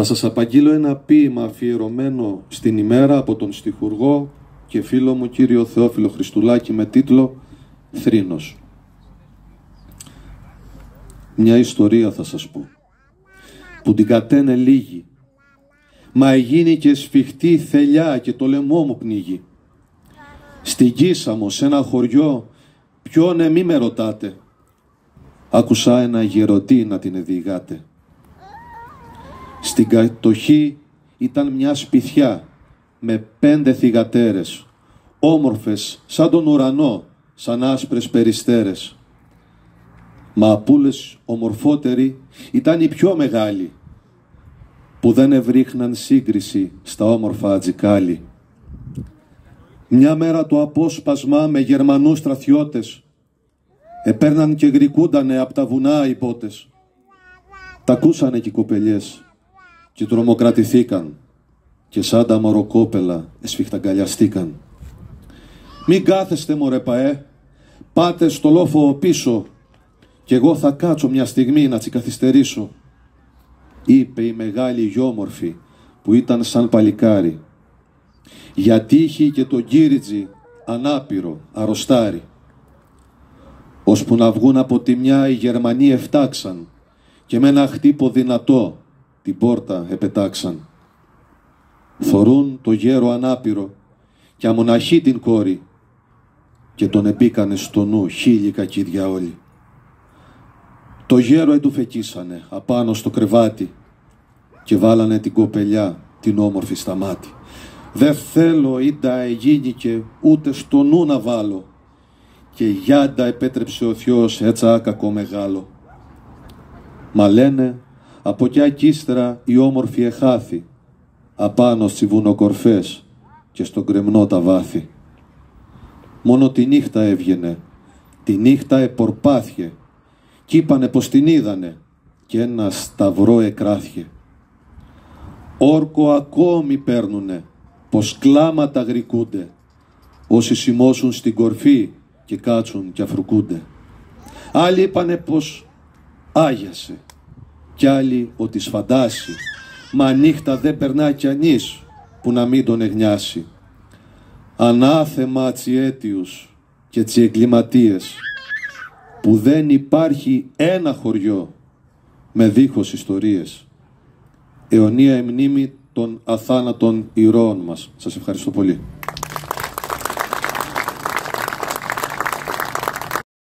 Θα σας απαγγείλω ένα ποίημα αφιερωμένο στην ημέρα από τον στιχουργό και φίλο μου κύριο Θεόφιλο Χριστουλάκη με τίτλο «Θρήνος». Μια ιστορία θα σας πω, που την κατένε λίγη, μα εγίνη και σφιχτή θελιά και το λαιμό μου πνίγει. Στην Κίσαμο, σε ένα χωριό, ποιον μη με ρωτάτε, άκουσα ένα γερωτή να την εδιγάτε. Στην κατοχή ήταν μια σπιθιά με 5 θυγατέρες, όμορφες σαν τον ουρανό, σαν άσπρες περιστέρες. Μα απούλες ομορφότεροι ήταν οι πιο μεγάλοι, που δεν ευρίχναν σύγκριση στα όμορφα ατζικάλι. Μια μέρα το απόσπασμα με Γερμανούς στρατιώτες επέρναν και γρικούντανε απ' τα βουνά οι πότες. Τα ακούσανε και οι κοπελιές και τρομοκρατηθήκαν και σαν τα μωροκόπελα εσφιχταγκαλιαστήκαν. «Μην κάθεστε μωρέ παέ, πάτε στο λόφο πίσω κι εγώ θα κάτσω μια στιγμή να τσικαθυστερήσω», είπε η μεγάλη γιόμορφη που ήταν σαν παλικάρι. Γιατί είχε και τον Κύριτζι ανάπηρο, αρρωστάρι. Ώσπου να βγουν από τη μια οι Γερμανοί εφτάξαν και με ένα χτύπο δυνατό την πόρτα επετάξαν. Θωρούν το γέρο ανάπηρο και αμοναχή την κόρη και τον επίκανε στο νου χίλιοι κακίδια όλοι. Το γέρο εντουφεκίσανε απάνω στο κρεβάτι και βάλανε την κοπελιά την όμορφη στα μάτι. «Δε θέλω ίντα εγίνηκε ούτε στο νου να βάλω και γιάντα επέτρεψε ο Θεός έτσι κακό μεγάλο». Μα λένε από κι κι ύστερα η όμορφη εχάθη απάνω στις βουνοκορφές και στον κρεμνό τα βάθη. Μόνο τη νύχτα έβγαινε, τη νύχτα επορπάθιε κι είπανε πως την είδανε και ένα σταυρό εκράθιε. Όρκο ακόμη παίρνουνε, πως κλάματα γρικούνται όσοι σημώσουν στην κορφή και κάτσουν και αφρουκούνται. Άλλοι είπανε πως άγιασε κι άλλοι ότι σφαντάσει, μα νύχτα δεν περνά κι ανής που να μην τον εγνιάσει. Ανάθεμα τσιέτιους και τσιεγκληματίες που δεν υπάρχει ένα χωριό με δίχως ιστορίες. Αιωνία η μνήμη των αθάνατων ηρώων μας. Σας ευχαριστώ πολύ.